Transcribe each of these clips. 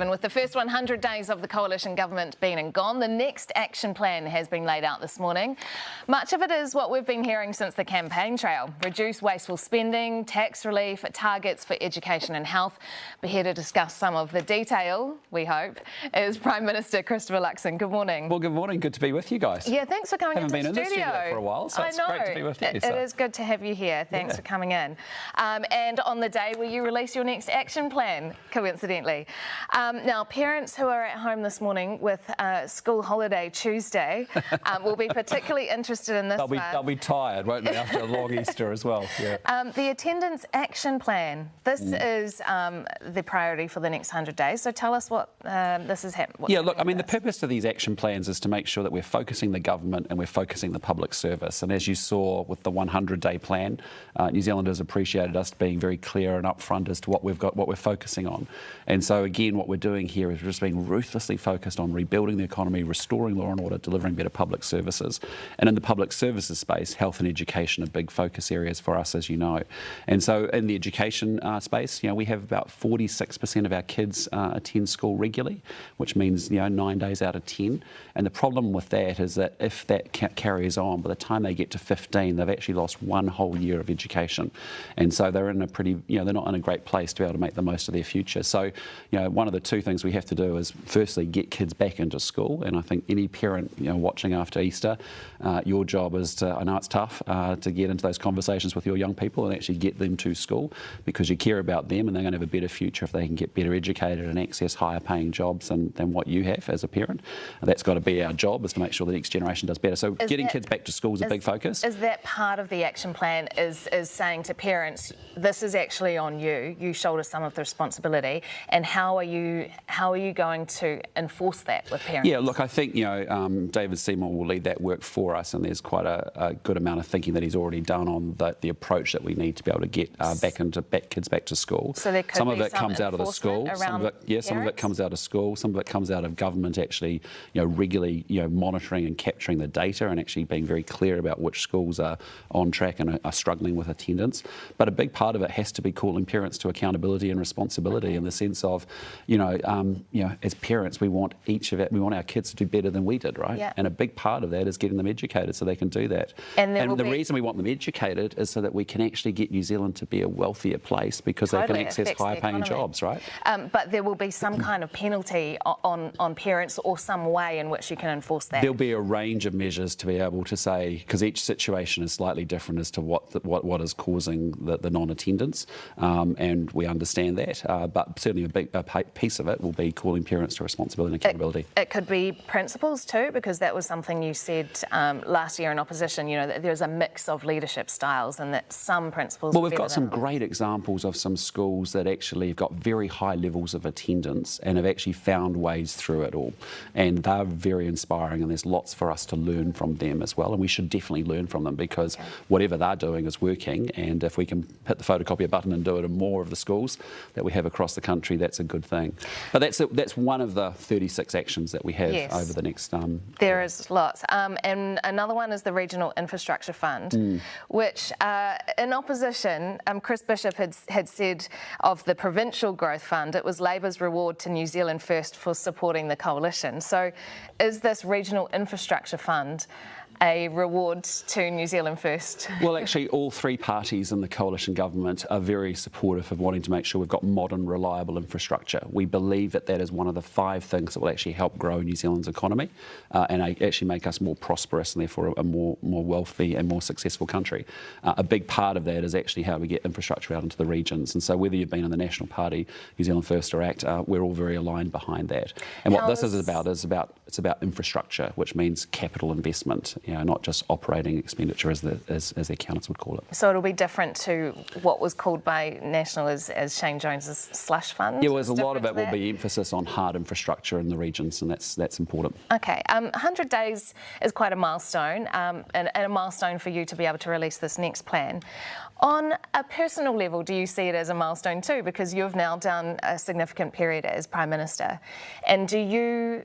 And with the first 100 days of the coalition government being and gone, the next action plan has been laid out this morning. Much of it is what we've been hearing since the campaign trail: reduce wasteful spending, tax relief, targets for education and health. But here to discuss some of the detail, we hope, is Prime Minister Christopher Luxon. Good morning. Well, good morning. Good to be with you guys. Yeah, thanks for coming into the studio. Haven't been in the studio for a while, so it's great to be with you. It is good to have you here. Thanks for coming in. And on the day where you release your next action plan, coincidentally. Now, parents who are at home this morning with school holiday Tuesday will be particularly interested in this They'll be tired, won't they, after a long Easter as well. Yeah. The attendance action plan. This is the priority for the next 100 days. So tell us what this is happening. Yeah, look, I mean, the purpose of these action plans is to make sure that we're focusing the government and we're focusing the public service. And as you saw with the 100-day plan, New Zealanders appreciated us being very clear and upfront as to what we're focusing on. And so again, what we're doing here is we're just being ruthlessly focused on rebuilding the economy, restoring law and order, delivering better public services. And in the public services space, health and education are big focus areas for us, as you know. And so in the education space, we have about 46% of our kids attend school regularly, which means 9 days out of 10. And the problem with that is that if that carries on, by the time they get to 15, they've actually lost one whole year of education. And so they're in a pretty, they're not in a great place to be able to make the most of their future. So, one of the two things we have to do is firstly get kids back into school. And I think any parent, watching after Easter, your job is to, I know it's tough, to get into those conversations with your young people and actually get them to school, because you care about them and they're going to have a better future if they can get better educated and access higher paying jobs than what you have as a parent. And that's got to be our job, is to make sure the next generation does better. So getting kids back to school is a big focus. Is that part of the action plan, is saying to parents, this is actually on you, you shoulder some of the responsibility, and how are you going to enforce that with parents? Yeah, look, I think, David Seymour will lead that work for us, and there's quite a good amount of thinking that he's already done on the approach that we need to be able to get kids back to school. So there could some be of it comes out of the school, some of it comes out of school, some of it comes out of government actually, regularly, monitoring and capturing the data and actually being very clear about which schools are on track and are struggling with attendance. But a big part of it has to be calling parents to accountability and responsibility, in the sense of, as parents, we want our kids to do better than we did, right? Yeah. And a big part of that is getting them educated so they can do that. And the reason we want them educated is so that we can actually get New Zealand to be a wealthier place, because they can access higher paying jobs, right? But there will be some kind of penalty on parents, or some way in which you can enforce that. There'll be a range of measures to be able to say, because each situation is slightly different as to what is causing the non-attendance, and we understand that. But certainly a big piece of it will be calling parents to responsibility and accountability. It could be principals too, because that was something you said last year in opposition, that there's a mix of leadership styles and that some principals... Well, we've got some great examples of some schools that actually have got very high levels of attendance and have actually found ways through it all. And they're very inspiring, and there's lots for us to learn from them as well. And we should definitely learn from them, because whatever they're doing is working. And if we can hit the photocopier button and do it in more of the schools that we have across the country, that's a good thing. But that's one of the 36 actions that we have over the next... There is lots. And another one is the Regional Infrastructure Fund, which in opposition, Chris Bishop had said of the Provincial Growth Fund, it was Labour's reward to New Zealand First for supporting the coalition. So is this Regional Infrastructure Fund a reward to New Zealand First? Well, actually, all three parties in the coalition government are very supportive of wanting to make sure we've got modern, reliable infrastructure. We believe that is one of the 5 things that will actually help grow New Zealand's economy and actually make us more prosperous and therefore a more wealthy and more successful country. A big part of that is actually how we get infrastructure out into the regions. And so whether you've been in the National Party, New Zealand First or ACT, we're all very aligned behind that. And what this is about infrastructure, which means capital investment. Not just operating expenditure, as the accountants would call it. So it'll be different to what was called by National as Shane Jones's slush fund? Yeah, well, a lot of it will be emphasis on hard infrastructure in the regions, and that's important. Okay, 100 days is quite a milestone, and a milestone for you to be able to release this next plan. On a personal level, do you see it as a milestone too? Because you've now done a significant period as Prime Minister. And do you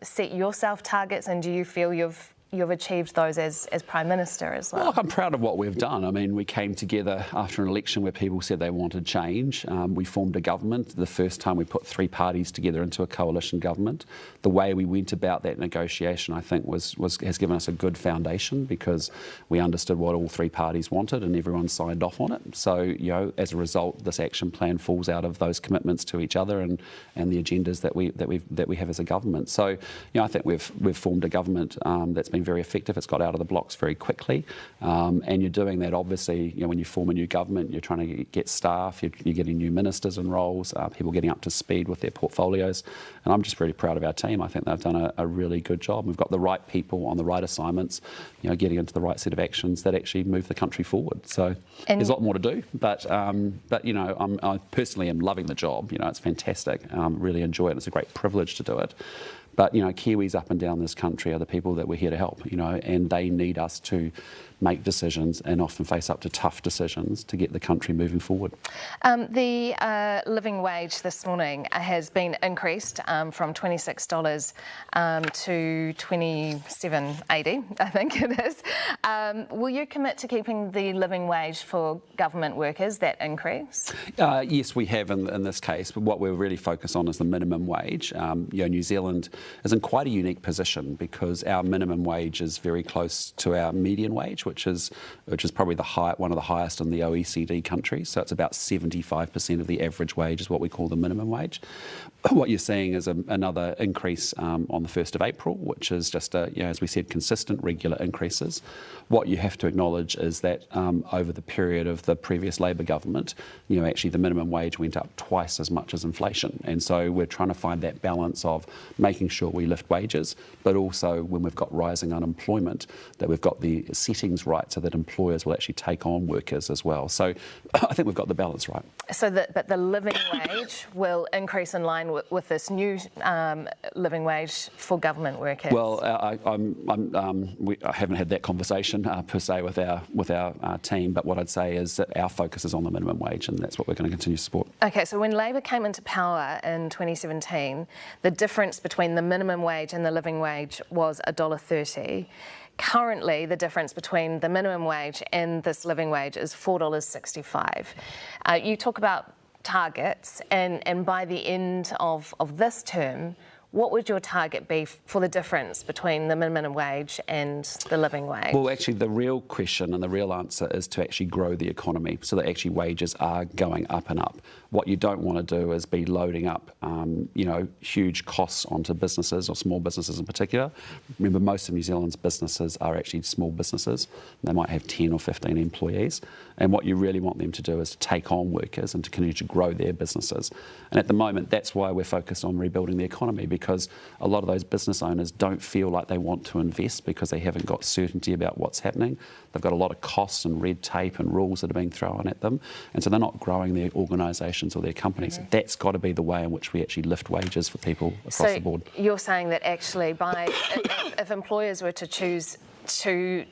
set yourself targets, and do you feel you've you've achieved those as Prime Minister as well. Well, look, I'm proud of what we've done. I mean, we came together after an election where people said they wanted change. We formed a government. The first time we put three parties together into a coalition government. The way we went about that negotiation, I think, has given us a good foundation because we understood what all three parties wanted and everyone signed off on it. So, you know, as a result, this action plan falls out of those commitments to each other and the agendas that we have as a government. So, you know, I think we've formed a government that's been very effective. It's got out of the blocks very quickly, and you're doing that obviously. You know, when you form a new government, you're trying to get staff, you're getting new ministers in roles, people getting up to speed with their portfolios, and I'm just really proud of our team. I think they've done a really good job. We've got the right people on the right assignments, you know, getting into the right set of actions that actually move the country forward. So there's a lot more to do, but you know, I personally am loving the job. You know, it's fantastic. Really enjoy it. It's a great privilege to do it. But, you know, Kiwis up and down this country are the people that we're here to help, you know, and they need us to make decisions and often face up to tough decisions to get the country moving forward. The living wage this morning has been increased from $26 to $27.80, I think it is. Will you commit to keeping the living wage for government workers, that increase? Yes, we have in this case, but what we're really focused on is the minimum wage. You know, New Zealand is in quite a unique position because our minimum wage is very close to our median wage, which is probably one of the highest in the OECD countries. So it's about 75% of the average wage is what we call the minimum wage. What you're seeing is another increase on the 1st of April, which is just, you know, as we said, consistent, regular increases. What you have to acknowledge is that over the period of the previous Labor government, you know, actually the minimum wage went up twice as much as inflation. And so we're trying to find that balance of making sure we lift wages, but also when we've got rising unemployment, that we've got the settings right so that employers will actually take on workers as well. So I think we've got the balance right. So but the living wage will increase in line with this new living wage for government workers? Well, I haven't had that conversation per se with our team, but what I'd say is that our focus is on the minimum wage, and that's what we're going to continue to support. Okay, so when Labor came into power in 2017, the difference between the minimum wage and the living wage was $1.30. Currently, the difference between the minimum wage and this living wage is $4.65. You talk about targets, and by the end of this term, what would your target be for the difference between the minimum wage and the living wage? Well, actually, the real question and the real answer is to actually grow the economy so that actually wages are going up and up. What you don't want to do is be loading up, you know, huge costs onto businesses or small businesses in particular. Remember, most of New Zealand's businesses are actually small businesses. They might have 10 or 15 employees. And what you really want them to do is to take on workers and to continue to grow their businesses. And at the moment, that's why we're focused on rebuilding the economy, because a lot of those business owners don't feel like they want to invest because they haven't got certainty about what's happening. They've got a lot of costs and red tape and rules that are being thrown at them. And so they're not growing their organisations or their companies. Mm-hmm. That's got to be the way in which we actually lift wages for people across the board. You're saying that actually if employers were to choose to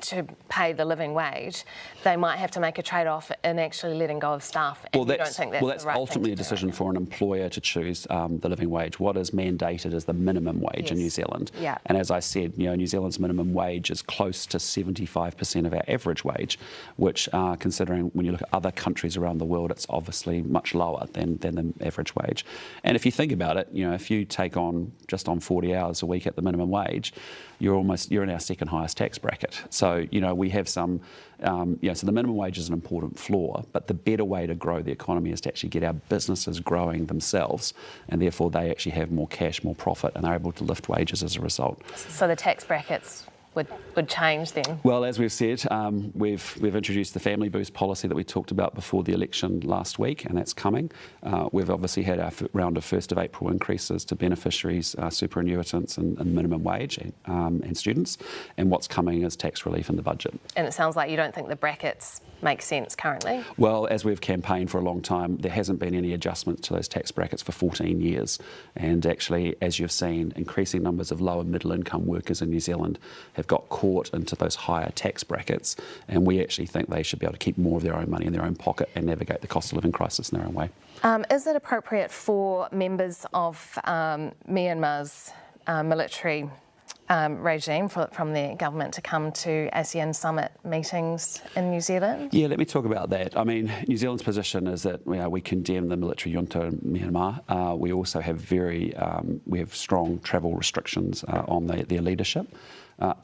pay the living wage, they might have to make a trade-off in actually letting go of staff. And you don't think that's that's the right ultimately a decision for an employer to choose the living wage. What is mandated is the minimum wage in New Zealand. Yeah. And as I said, you know, New Zealand's minimum wage is close to 75% of our average wage, which, considering when you look at other countries around the world, it's obviously much lower than the average wage. And if you think about it, you know, if you take on just on 40 hours a week at the minimum wage, you're in our second highest tax bracket. So, you know, we have some, so the minimum wage is an important floor, but the better way to grow the economy is to actually get our businesses growing themselves, and therefore they actually have more cash, more profit, and they're able to lift wages as a result. So the tax brackets would change then? Well, as we've said, we've introduced the family boost policy that we talked about before the election last week, and that's coming. We've obviously had our round of 1st of April increases to beneficiaries, superannuitants and minimum wage and students, and what's coming is tax relief in the budget. And it sounds like you don't think the brackets make sense currently? Well, as we've campaigned for a long time, there hasn't been any adjustment to those tax brackets for 14 years. And actually, as you've seen, increasing numbers of lower middle income workers in New Zealand have got caught into those higher tax brackets. And we actually think they should be able to keep more of their own money in their own pocket and navigate the cost of living crisis in their own way. Is it appropriate for members of Myanmar's military regime from the government to come to ASEAN summit meetings in New Zealand? Yeah, let me talk about that. I mean, New Zealand's position is that we condemn the military junta in Myanmar. We also have we have strong travel restrictions on their leadership.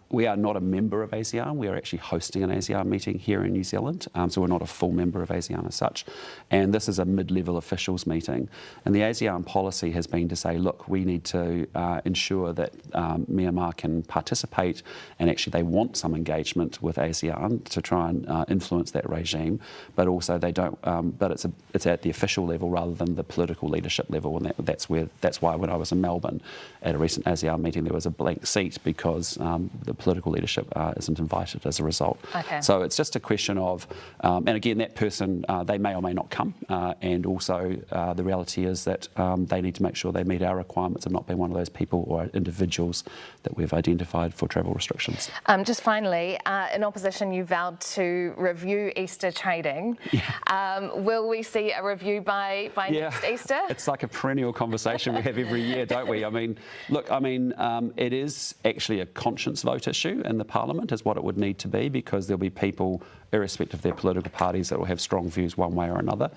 We are not a member of ASEAN. We are actually hosting an ASEAN meeting here in New Zealand, so we're not a full member of ASEAN as such. And this is a mid-level officials meeting. And the ASEAN policy has been to say, look, we need to ensure that Myanmar can participate, and actually they want some engagement with ASEAN to try and influence that regime, but also they don't. But it's at the official level rather than the political leadership level, and that's why when I was in Melbourne at a recent ASEAN meeting, there was a blank seat because the political leadership isn't invited as a result. Okay. So it's just a question of, and again, that person, they may or may not come, and also the reality is that they need to make sure they meet our requirements of not being one of those people or individuals that we've identified for travel restrictions. Just finally, in opposition, you vowed to review Easter trading. Yeah. Will we see a review by next Easter? It's like a perennial conversation we have every year, don't we? I mean, look, it is actually a conscience vote issue in the Parliament is what it would need to be, because there'll be people, irrespective of their political parties, that will have strong views one way or another.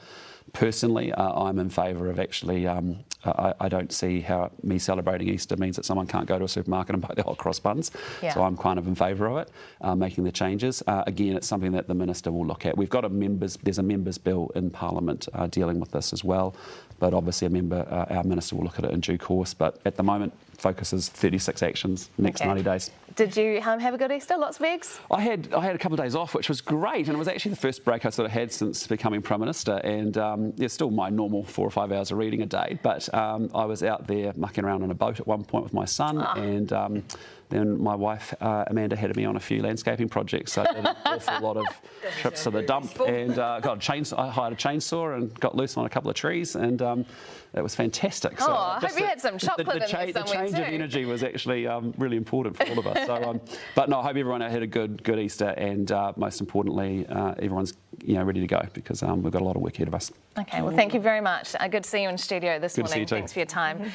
Personally, I'm in favour of actually, I don't see how me celebrating Easter means that someone can't go to a supermarket and buy their hot cross buns. Yeah. So I'm kind of in favour of it, making the changes. Again, it's something that the Minister will look at. We've got there's a members' bill in Parliament dealing with this as well, but obviously our Minister will look at it in due course. But at the moment, focus is 36 actions next 90 days. Did you have a good Easter? Lots of eggs? I had a couple of days off, which was great, and it was actually the first break I sort of had since becoming Prime Minister, and it's still my normal 4 or 5 hours of reading a day, but I was out there mucking around on a boat at one point with my son, and then my wife, Amanda, had me on a few landscaping projects, so I did an awful lot of trips to the dump, and I hired a chainsaw and got loose on a couple of trees, and it was fantastic. So I hope you had some chocolate in there somewhere The change of energy was actually really important for all of us. So, but no, I hope everyone had a good Easter, and most importantly, everyone's ready to go, because we've got a lot of work ahead of us. Okay, well, thank you very much. Good to see you in studio this morning. Thanks for your time.